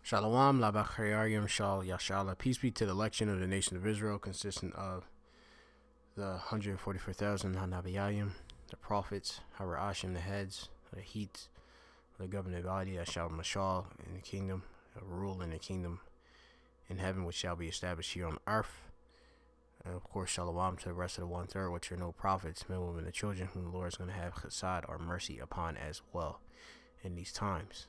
Shalom, Labachayim, Shal Yashala. Peace be to the election of the nation of Israel, consisting of the 144,000 Hanabiyayim, the prophets, Harashim, the heads, the heat, the governing body that shall mashal in the kingdom, rule in the kingdom in heaven, which shall be established here on earth. And of course, Shalom to the rest of the 1/3, which are no prophets, men, women, and children, whom the Lord is going to have chesed or mercy upon as well in these times.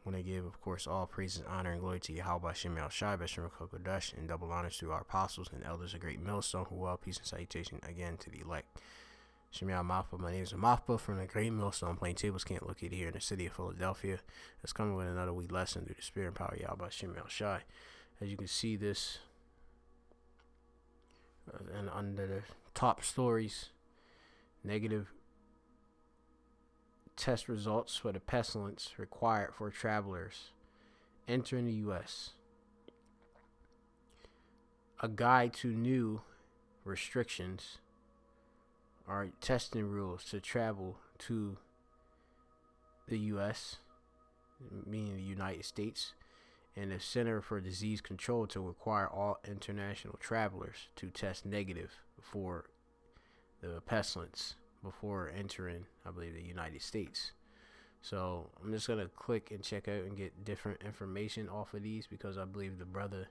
When they give, of course, all praises, honor, and glory to Yahweh Hashem Shai, Beshem Kokodesh, and double honors to our apostles and elders of Great Millstone, who well, peace and salutation again to the elect. Shemiah Mafpa, my name is Mafpa from the Great Millstone. Plaintables can't look at here in the city of Philadelphia. It's coming with another week lesson through the spirit and power of Yahweh Hashem Shai. As you can see, this and under the top stories, negative test results for the pestilence required for travelers entering the U.S. A guide to new restrictions or testing rules to travel to the U.S., meaning the United States, and the Center for Disease Control to require all international travelers to test negative for the pestilence before entering, I believe, the United States. So I'm just gonna click and check out and get different information off of these, because I believe the brother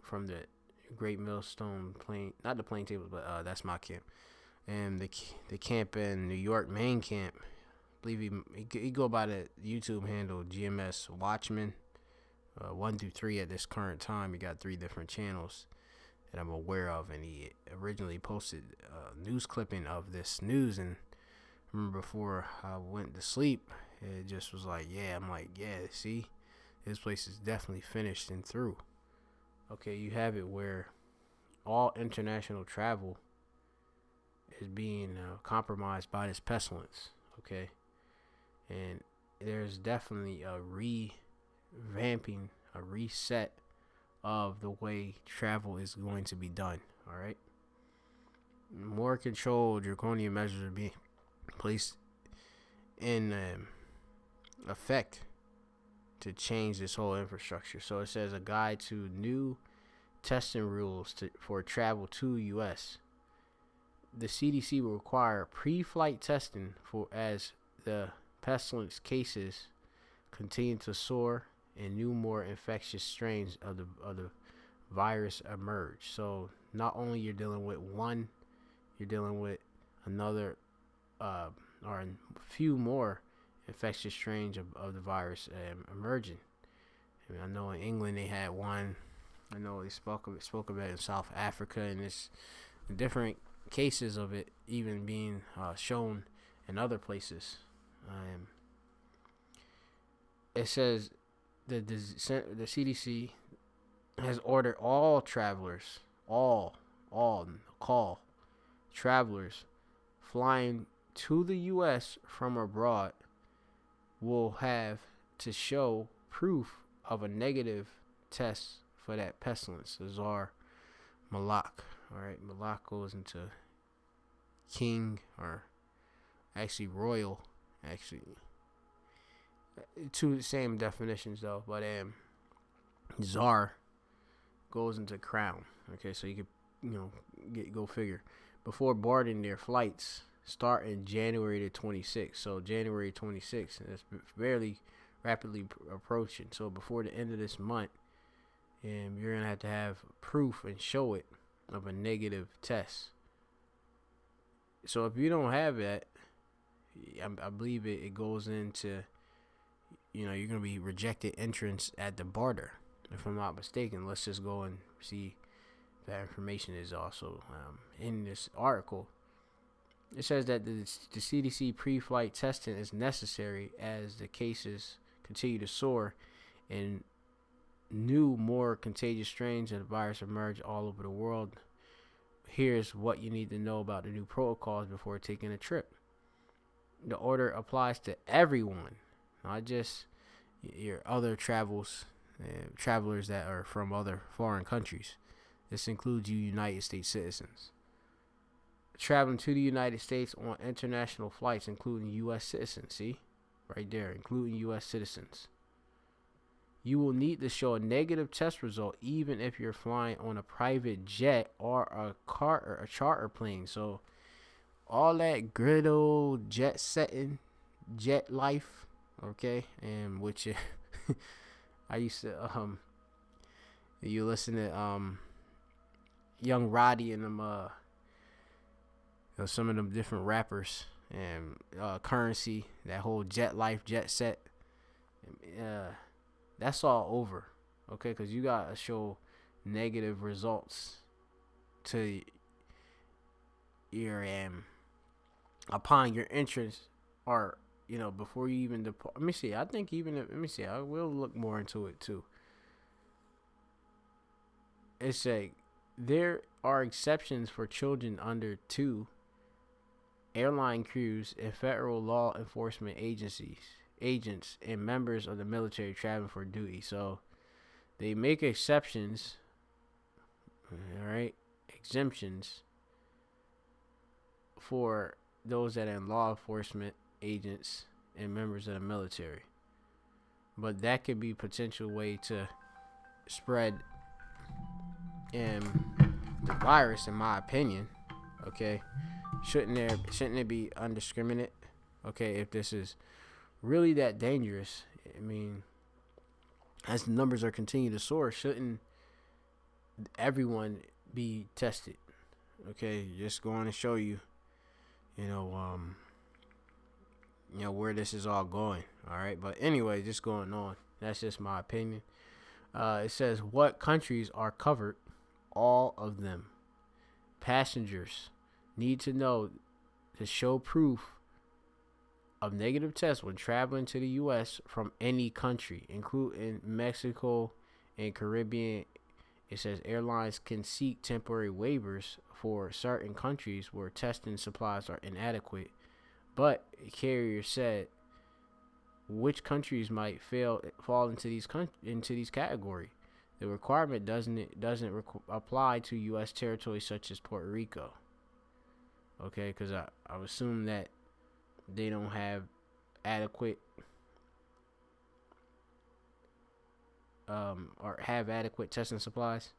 from the Great Millstone not the Plaintables, but that's my camp, and the camp in New York, main camp, I believe he go by the YouTube handle GMS Watchman 1 through 3 at this current time. He got 3 different channels that I'm aware of, and he originally posted a news clipping of this news, and I remember before I went to sleep, it just was like, I'm like, see, this place is definitely finished and through. Okay, you have it where all international travel is being compromised by this pestilence, okay, and there's definitely a revamping, a reset of the way travel is going to be done. All right, more controlled draconian measures are being placed in effect to change this whole infrastructure. So it says a guide to new testing rules for travel to U.S. The CDC will require pre-flight testing for as the pestilence cases continue to soar and new, more infectious strains of the virus emerge. So not only you're dealing with one, you're dealing with another or a few more infectious strains of the virus emerging. I mean, I know in England they had one. I know they spoke of it in South Africa, and it's different cases of it even being shown in other places. It says the CDC has ordered all travelers, all travelers flying to the U.S. from abroad will have to show proof of a negative test for that pestilence, the Tsar Malak. All right, Malak goes into king, or actually royal, actually. Two same definitions though, but Tsar goes into crown. Okay, so you could go figure. Before boarding their flights start in January the 26th. So January 26th, and it's fairly rapidly approaching. So before the end of this month, you're gonna have to have proof and show it of a negative test. So if you don't have that, I believe it goes into, you're going to be rejected entrance at the border, if I'm not mistaken. Let's just go and see if that information is also in this article. It says that the CDC pre-flight testing is necessary as the cases continue to soar and new, more contagious strains of the virus emerge all over the world. Here's what you need to know about the new protocols before taking a trip. The order applies to everyone, not just your other travelers that are from other foreign countries. This includes you United States citizens traveling to the United States on international flights, including U.S. citizens. See, right there, including U.S. citizens. You will need to show a negative test result even if you're flying on a private jet or a charter plane. So all that good old jet setting, jet life, okay, and which I used to you listen to Young Roddy and them some of them different rappers and Currency, that whole jet life, jet set, that's all over, okay? Because you gotta show negative results to your upon your entrance, or before you even depart. Let me see. I think let me see. I will look more into it too. It's like there are exceptions for children under 2, airline crews, and federal law enforcement agents, and members of the military traveling for duty. So they make exceptions, all right, exemptions for those that are in law enforcement agents and members of the military. But that could be a potential way to spread the virus, in my opinion. Okay, shouldn't it be undiscriminate? Okay, if this is really that dangerous, I mean, as the numbers are continuing to soar, shouldn't everyone be tested? Okay, just going to show you, where this is all going. All right, but anyway, just going on. That's just my opinion. It says what countries are covered. All of them. Passengers need to know to show proof of negative tests when traveling to the U.S. from any country, including Mexico and Caribbean. It says airlines can seek temporary waivers for certain countries where testing supplies are inadequate, but carriers said which countries might fall into these categories. The requirement doesn't apply to U.S. territories such as Puerto Rico. Okay, because I assume that they don't have adequate or have adequate testing supplies.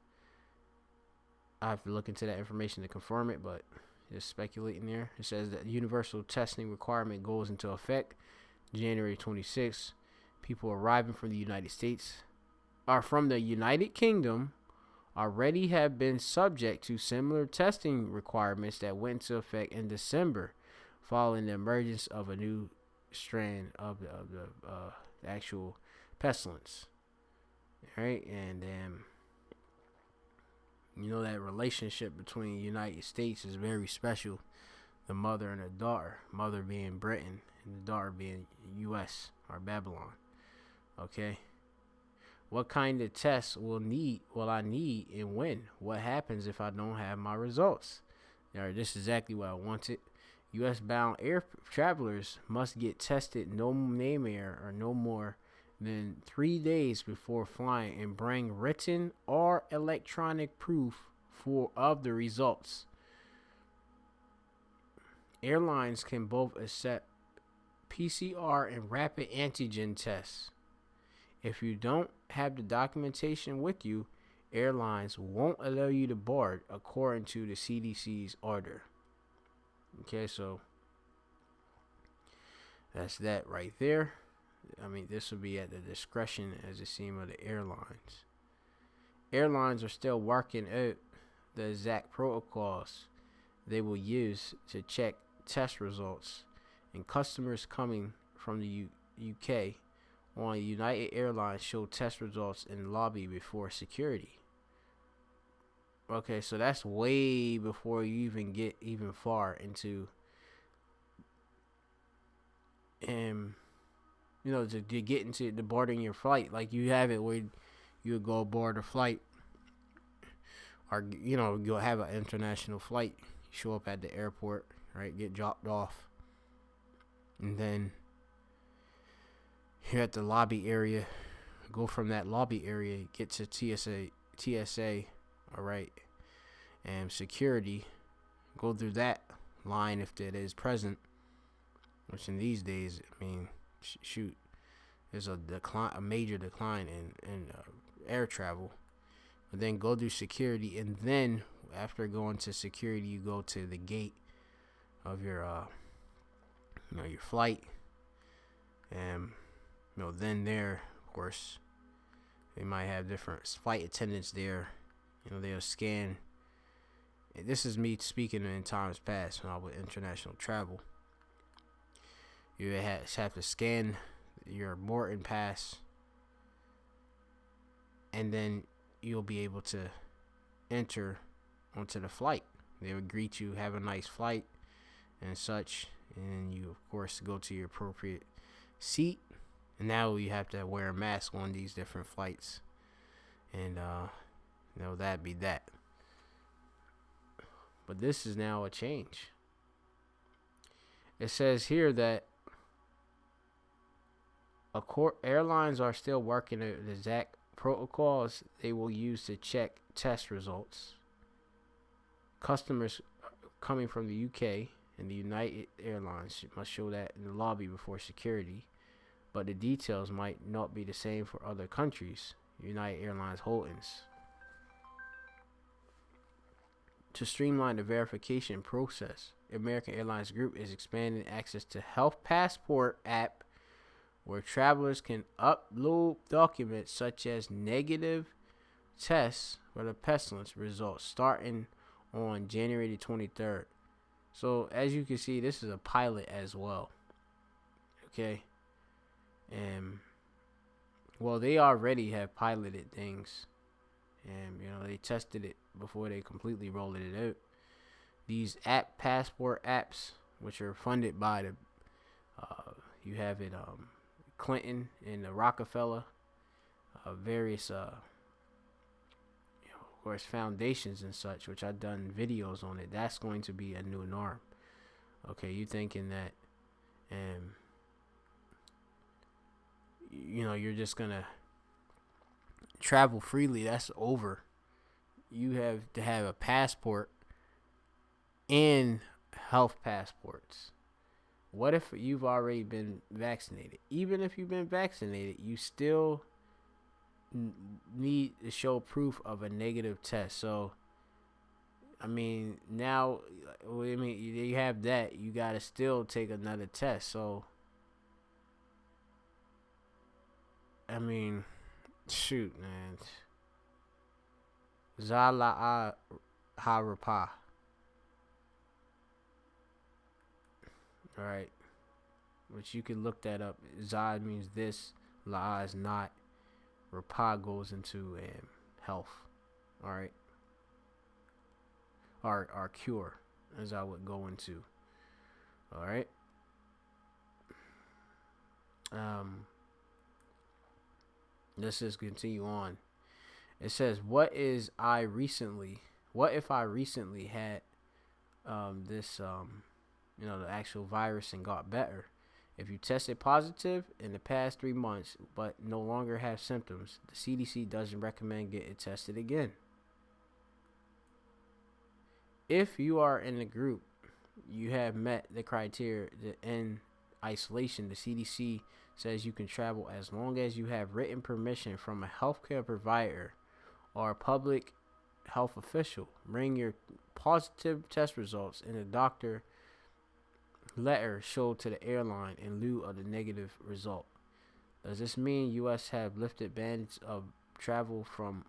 I have to look into that information to confirm it, but just speculating there. It says that universal testing requirement goes into effect January 26th. People arriving from the United States are from the United Kingdom already have been subject to similar testing requirements that went into effect in December following the emergence of a new strand of the actual pestilence. All right, and that relationship between the United States is very special. The mother and the daughter, mother being Britain and the daughter being U.S. or Babylon. Okay. What kind of tests will I need, and when? What happens if I don't have my results? This is exactly what I wanted. U.S. bound air travelers must get tested no more than 3 days before flying and bring written or electronic proof of the results. Airlines can both accept PCR and rapid antigen tests. If you don't have the documentation with you, airlines won't allow you to board according to the CDC's order. Okay, so that's that right there. I mean, this will be at the discretion, as it seems, of the airlines. Airlines are still working out the exact protocols they will use to check test results, and customers coming from the UK on United Airlines show test results in the lobby before security. Okay, so that's way before you even get far into to get into the boarding your flight. Like you have it where you would go aboard a flight, or you'll have an international flight. You show up at the airport, right? Get dropped off, and then you're at the lobby area. Go from that lobby area, get to TSA, all right, and security. Go through that line if that is present, which in these days, I mean, shoot, there's a major decline in air travel. But then go through security, and then after going to security, you go to the gate of your your flight, and then there, of course, they might have different flight attendants there. They'll scan. This is me speaking in times past when I was international travel. You have to scan your boarding pass, and then you'll be able to enter onto the flight. They would greet you, have a nice flight, and such. And you, of course, go to your appropriate seat. And now you have to wear a mask on these different flights. And, that'd be that. But this is now a change. It says here that airlines are still working the exact protocols they will use to check test results. Customers coming from the UK and the United Airlines must show that in the lobby before security, but the details might not be the same for other countries. United Airlines Holdings. To streamline the verification process, American Airlines Group is expanding access to Health Passport app, where travelers can upload documents such as negative tests for the pestilence results starting on January the 23rd. So as you can see, this is a pilot as well. Okay. And well, they already have piloted things, and they tested it before they completely rolled it out. These passport apps, which are funded by the you have it Clinton and the Rockefeller, various of course foundations and such, which I've done videos on it. That's going to be a new norm. Okay, you thinking that you're just gonna travel freely? That's over. You have to have a passport and health passports. What if you've already been vaccinated? Even if you've been vaccinated, you still need to show proof of a negative test. So, now, you have that. You got to still take another test. So, shoot, man. Zala'a Harapa. Alright. Which you can look that up. Za means this. La is not. Rapa goes into health. Alright. Our cure, as I would go into. Alright. Let's just continue on. It says, what if I recently had this the actual virus and got better? If you tested positive in the past 3 months but no longer have symptoms, the CDC doesn't recommend getting tested again. If you are in the group, you have met the criteria to end isolation. The CDC says you can travel as long as you have written permission from a healthcare provider or a public health official. Bring your positive test results and a doctor letter showed to the airline in lieu of the negative result. Does this mean U.S. have lifted bans of travel from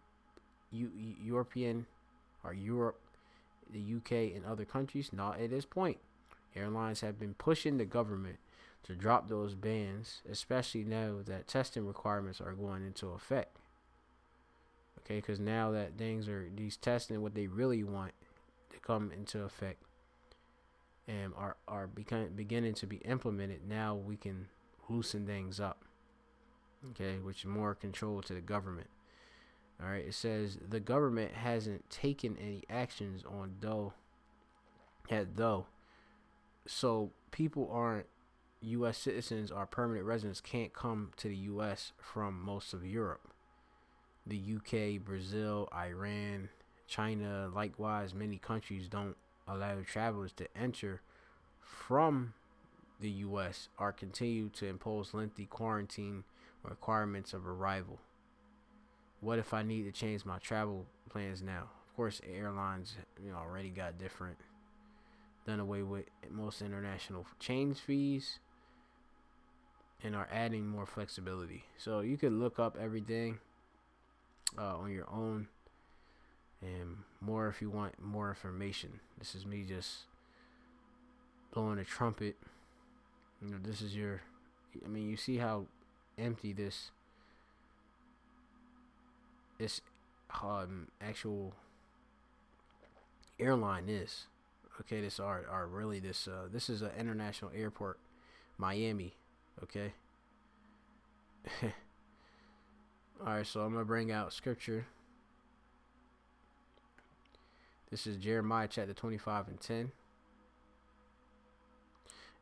Europe, the UK, and other countries? Not at this point. Airlines have been pushing the government to drop those bans, especially now that testing requirements are going into effect. Okay, because now that these testing, what they really want to come into effect, and are beginning to be implemented, now we can loosen things up. Okay, which is more control to the government. All right, it says the government hasn't taken any actions on though. So people aren't U.S. citizens or permanent residents can't come to the U.S. from most of Europe. The UK, Brazil, Iran, China, likewise, many countries don't allow travelers to enter from the U.S. are continue to impose lengthy quarantine requirements of arrival. What if I need to change my travel plans now? Of course, airlines, already got different, done away with most international change fees, and are adding more flexibility. So you can look up everything on your own, and more if you want more information. This is me just blowing a trumpet. This is your. You see how empty this actual airline is. Okay, this this is an international airport, Miami. Okay. All right, so I'm gonna bring out scripture. This is Jeremiah chapter 25 and 10,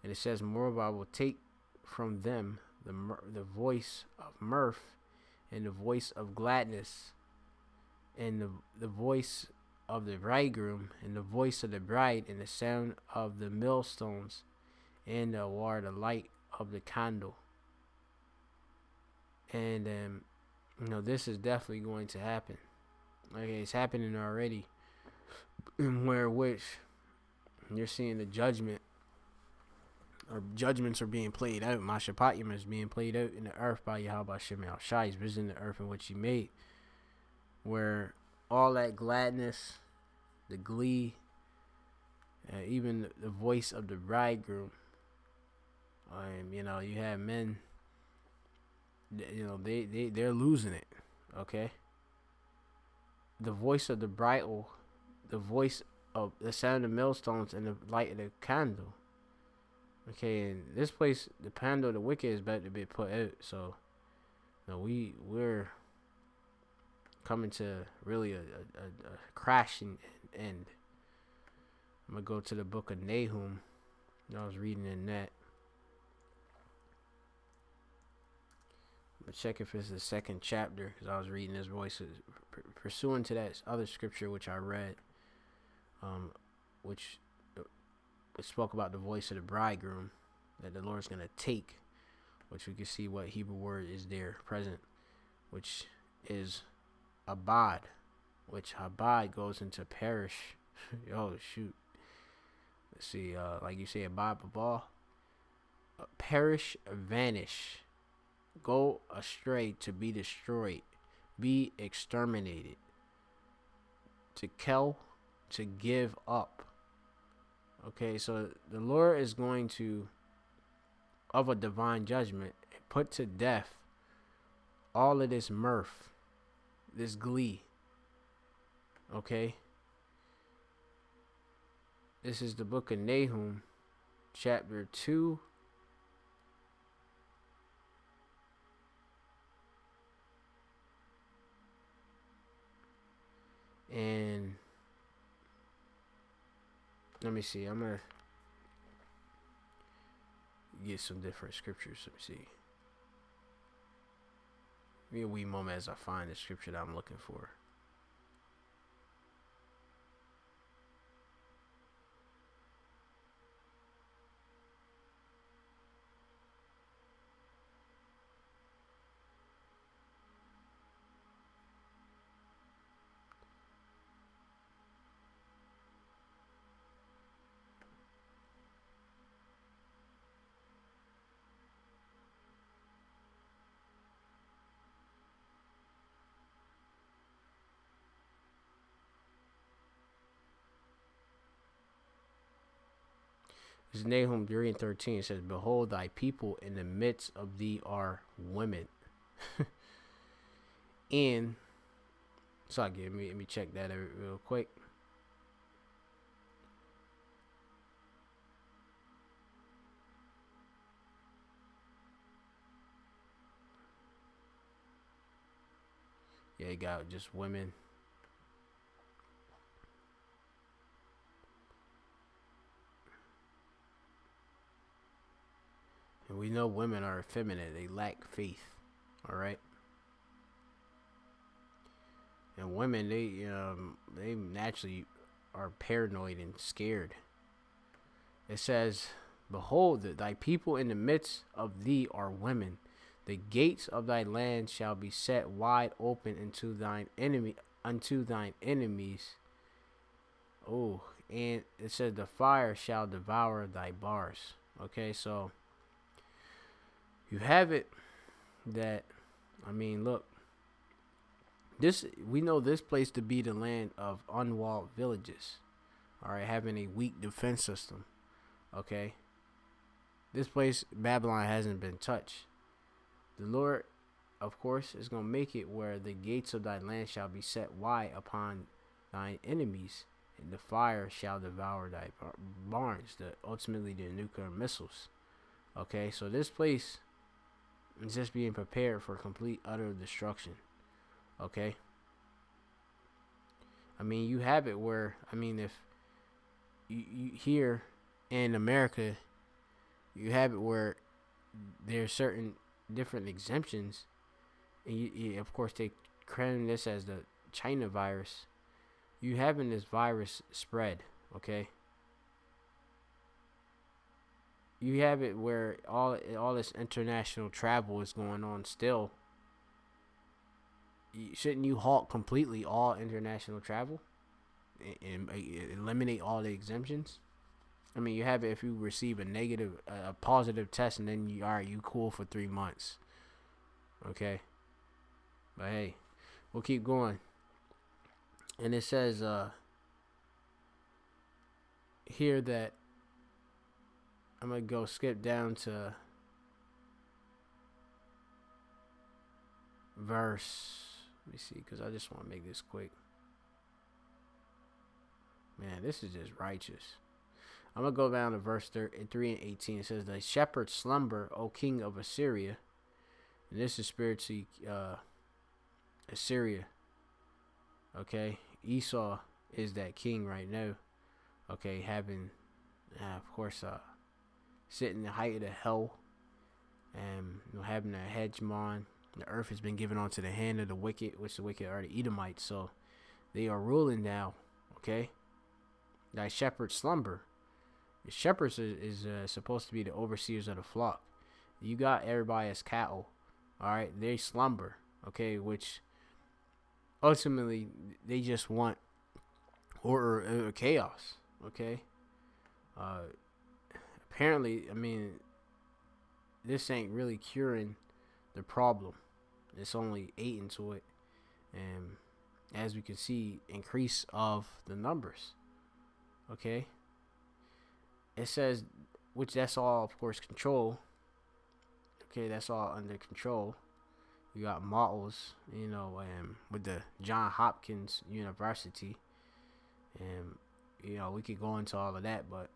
and it says, "Moreover, I will take from them the voice of mirth, and the voice of gladness, and the voice of the bridegroom, and the voice of the bride, and the sound of the millstones, and the light of the candle." And this is definitely going to happen. Okay, it's happening already. Which you're seeing the judgments are being played out. Mashapatiyam is being played out in the earth by Yahweh Shem Al Shai. He's visiting the earth in which he made, where all that gladness, the glee, even the voice of the bridegroom. You have men. They're losing it. Okay. The voice of the bridal, the voice of the sound of millstones, and the light of the candle. Okay, and this place, the candle of the wicked is about to be put out. So, we're coming to really a crashing end. I'm gonna go to the book of Nahum. I was reading in that. I'm gonna check if it's the second chapter, because I was reading his voices, pursuant to that other scripture which I read, which it spoke about the voice of the bridegroom that the Lord's gonna take, which we can see what Hebrew word is there present, which is abad, which abad goes into perish. Oh shoot. Let's see, like you say, abad babal, perish, vanish, go astray, to be destroyed, be exterminated, to kill, to give up. Okay, so the Lord is going to, of a divine judgment, put to death all of this mirth, this glee. Okay, this is the book of Nahum, chapter 2. And let me see. I'm going to get some different scriptures. Let me see. Give me a wee moment as I find the scripture that I'm looking for. This is Nahum 3 and 13. It says, "Behold, thy people in the midst of thee are women." And so let me check that real quick. Yeah, you got just women. And we know women are effeminate. They lack faith. All right. And women, they naturally are paranoid and scared. It says, Behold, thy people in the midst of thee are women. The gates of thy land shall be set wide open unto thine enemies. Oh, and it says the fire shall devour thy bars. Okay, so you have it that, I mean, look, this, we know this place to be the land of unwalled villages. All right, having a weak defense system. Okay, this place, Babylon, hasn't been touched. The Lord, of course, is going to make it where the gates of thy land shall be set wide upon thine enemies, and the fire shall devour thy barns, ultimately the nuclear missiles. Okay, so this place is just being prepared for complete, utter destruction. Okay? I mean, you have it where, I mean, if you here in America, you have it where there's certain different exemptions, and you of course they claim this as the China virus. You having this virus spread, okay? You have it where all this international travel is going on still. Shouldn't you halt completely all international travel and eliminate all the exemptions? I mean, you have it if you receive a positive test, and then you cool for 3 months. Okay, but hey, we'll keep going. And it says here that I'm gonna go skip down to verse. Let me see, because I just want to make this quick. Man, this is just righteous. I'm going to go down to verse 3 and 18. It says, the shepherds slumber, O king of Assyria. And this is spiritually Assyria. Okay. Esau is that king right now. Okay. Having, of course, sitting in the height of the hell. And having a hegemon. The earth has been given onto the hand of the wicked, which the wicked are the Edomites. So they are ruling now. Okay. Thy shepherds slumber. The shepherds is supposed to be the overseers of the flock. You got everybody as cattle. All right. They slumber. Okay. Which ultimately they just want order or chaos. Okay. Apparently, I mean, this ain't really curing the problem. It's only aiding to it. And as we can see, increase of the numbers. Okay. It says, which that's all, of course, control. Okay, that's all under control. You got models, with the John Hopkins University. And, we could go into all of that, but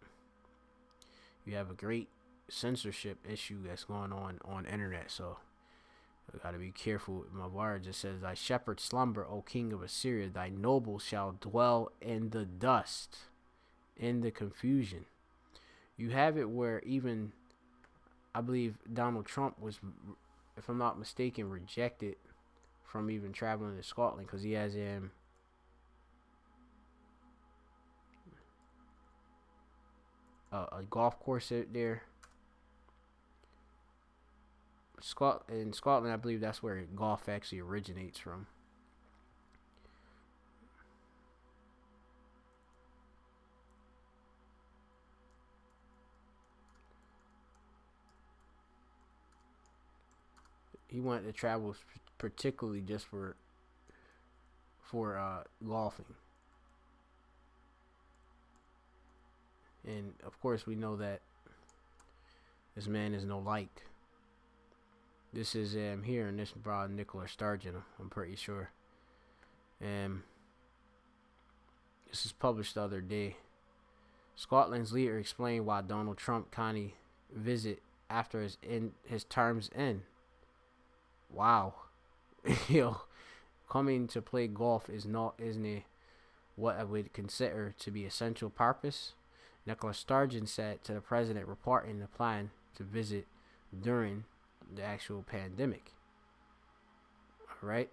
you have a great censorship issue that's going on the internet. So I gotta be careful with my words. It says, thy shepherd slumber, O king of Assyria. Thy nobles shall dwell in the dust, in the confusion. You have it where even, I believe Donald Trump was, if I'm not mistaken, rejected from even traveling to Scotland because he has a golf course out there. In Scotland, I believe that's where golf actually originates from. He wanted to travel particularly just for golfing. And of course, we know that this man is no light. This is here, and this brought Nicola Sturgeon, I'm pretty sure. This is published the other day. Scotland's leader explained why Donald Trump can't visit after his term's end. Wow. Coming to play golf isn't it what I would consider to be essential purpose? Nicola Sturgeon said to the president reporting the plan to visit during the actual pandemic. All right.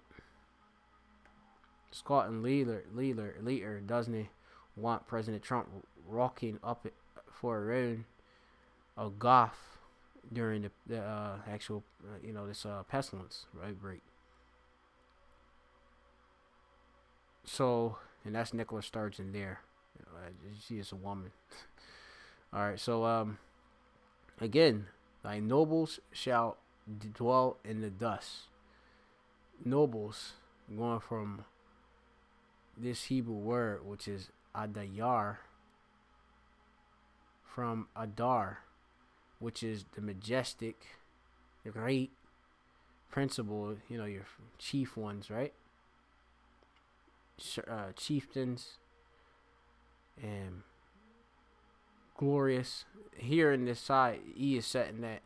Scotland leader doesn't want President Trump rocking up for a round of Goth during the actual, this pestilence, right? Break. So, and that's Nicola Sturgeon there. She is a woman. All right. So, again, thy nobles shall dwell in the dust. Nobles, going from this Hebrew word, which is adayar, from adar, which is the majestic, great, principal, your chief ones, right? Chieftains and glorious. Here in this side, he is setting that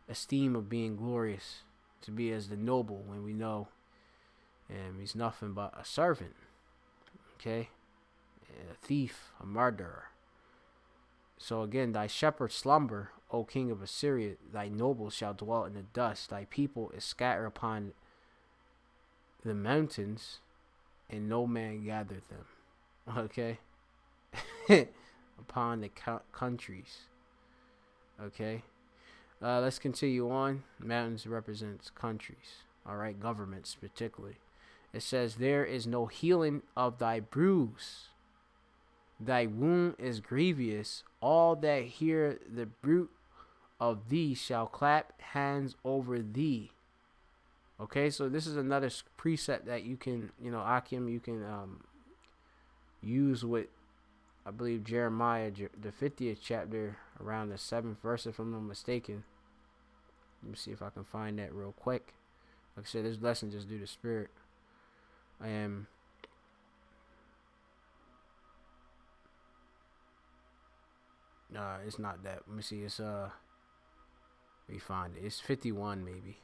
esteem of being glorious, to be as the noble, when we know he's nothing but a servant, okay? A thief, a murderer. So again, thy shepherds slumber, O king of Assyria, thy nobles shall dwell in the dust, thy people is scattered upon the mountains, and no man gathered them, okay? Upon the countries, okay? Let's continue on. Mountains represents countries, all right? Governments particularly. It says, there is no healing of thy bruise. Thy wound is grievous. All that hear the bruit of thee shall clap hands over thee. Okay, so this is another precept that you can, Akim, you can use with, I believe, Jeremiah, the 50th chapter, around the 7th verse, if I'm not mistaken. Let me see if I can find that real quick. Like I said, this lesson just due to spirit. It's not that. Let me see. It's we find it. It's 51 maybe.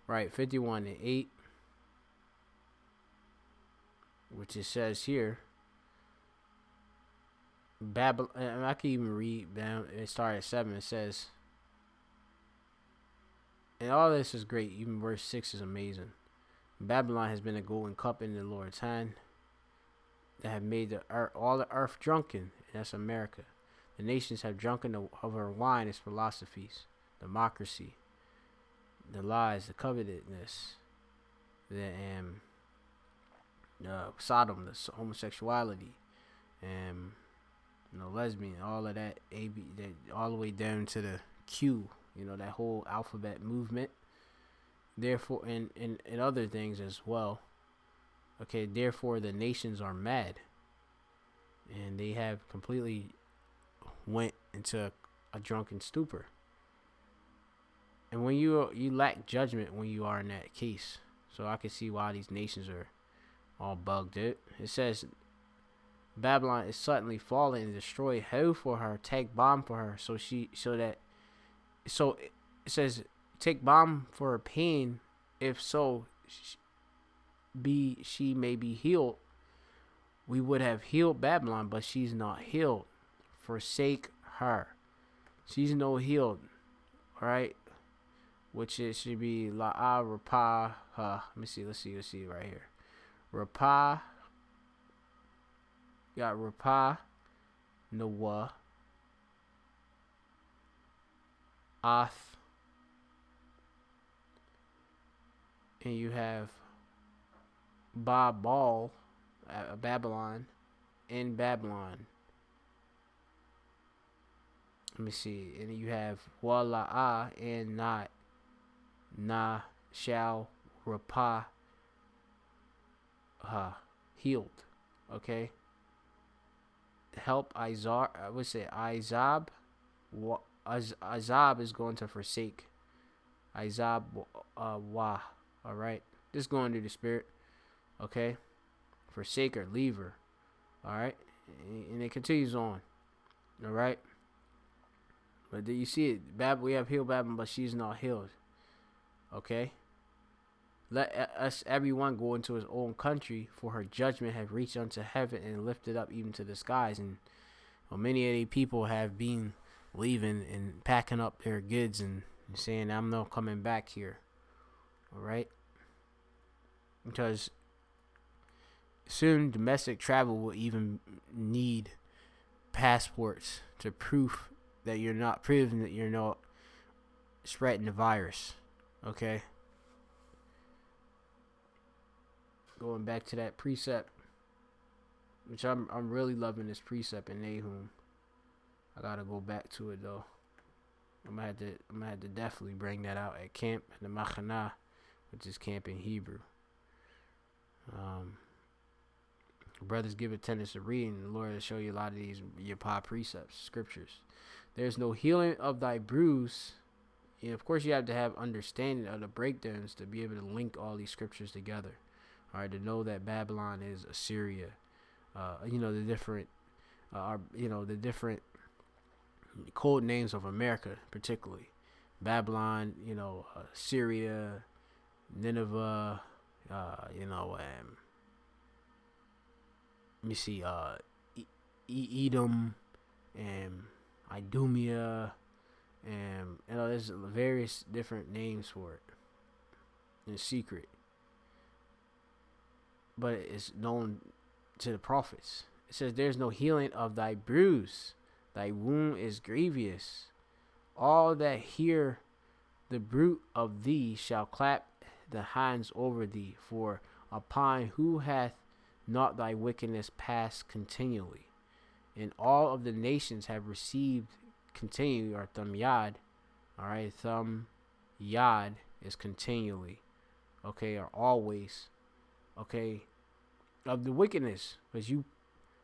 Right, 51 and 8, which it says here. Babylon. I can even read down. It started at 7. It says, and all this is great. Even verse 6 is amazing. Babylon has been a golden cup in the Lord's hand that have made the earth, all the earth drunken. And that's America. The nations have drunken of her wine, its philosophies, democracy, the lies, the covetousness, the Sodom, the homosexuality, and lesbian, all of that, all the way down to the Q, that whole alphabet movement. Therefore, and other things as well. Okay, therefore the nations are mad, and they have completely went into a drunken stupor. And when you lack judgment when you are in that case, so I can see why these nations are all bugged out. It says, Babylon is suddenly fallen and destroyed. Hell for her, take bomb for her. So it says, take bomb for her pain. If so, she may be healed. We would have healed Babylon, but she's not healed. Forsake her. She's no healed. All right. Which it should be La'a Rapah. Let me see. Let's see right here. Rapah. Got Rapah, Noah, Oth, and you have Babal, Babylon, in Babylon. Let me see. And you have Wala'ah and not Na shall Rapah healed. Okay. Help Izar. I would say Izab. Izab is going to forsake. Izab Wah. Alright. Just going to the spirit. Okay. Forsake her. Leave her. Alright. And it continues on. Alright. But do you see it? We have healed Babylon, but she's not healed. Okay. Let us everyone go into his own country, for her judgment have reached unto heaven and lifted up even to the skies. And many of the people have been leaving and packing up their goods and saying, I'm not coming back here. All right. Because Soon, domestic travel will even need passports to prove that you're not spreading the virus. Okay. Going back to that precept, which I'm really loving this precept in Nahum. I gotta go back to it though. I'm gonna have to definitely bring that out at camp, the Machana, which is camp in Hebrew. Brothers give attendance to reading. The Lord will show you a lot of these Yapa precepts, scriptures. There's no healing of thy bruise. And of course, you have to have understanding of the breakdowns to be able to link all these scriptures together. All right, to know that Babylon is Assyria. The different code names of America, particularly Babylon. Syria, Nineveh. Let me see, Edom, and Idumea, and there's various different names for it in secret, but it's known to the prophets. It says, "There's no healing of thy bruise; thy wound is grievous. All that hear the bruit of thee shall clap the hands over thee, for upon who hath not thy wickedness passed continually, and all of the nations have received continually," or thumb yad. All right, thumb yad is continually, okay, or always, okay, of the wickedness, because you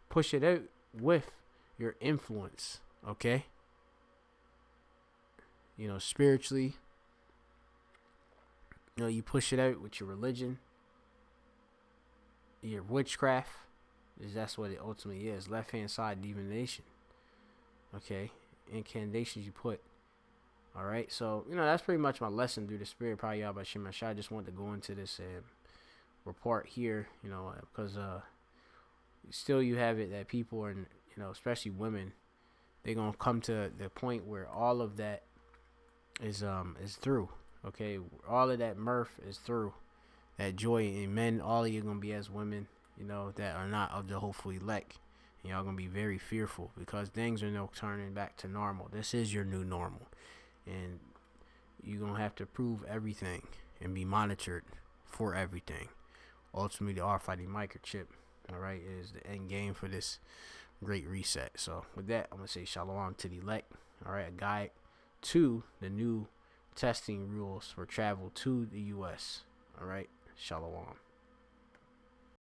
push it out with your influence, okay, spiritually, you push it out with your religion, your witchcraft, is that's what it ultimately is. Left hand side divination. Okay, incantations you put. All right, so that's pretty much my lesson through the spirit. Probably y'all by Shema Shai. I just wanted to go into this report here, because still you have it that people are, especially women, they're gonna come to the point where all of that is through. Okay, all of that mirth is through. That joy in men, all of you gonna be as women, that are not of the hopeful elect. And y'all gonna be very fearful because things are now turning back to normal. This is your new normal, and you're gonna have to prove everything and be monitored for everything. Ultimately, the R5D microchip, all right, is the end game for this great reset. So with that, I'm gonna say shalom to the elect. All right, a guide to the new testing rules for travel to the U.S. All right. Shalom.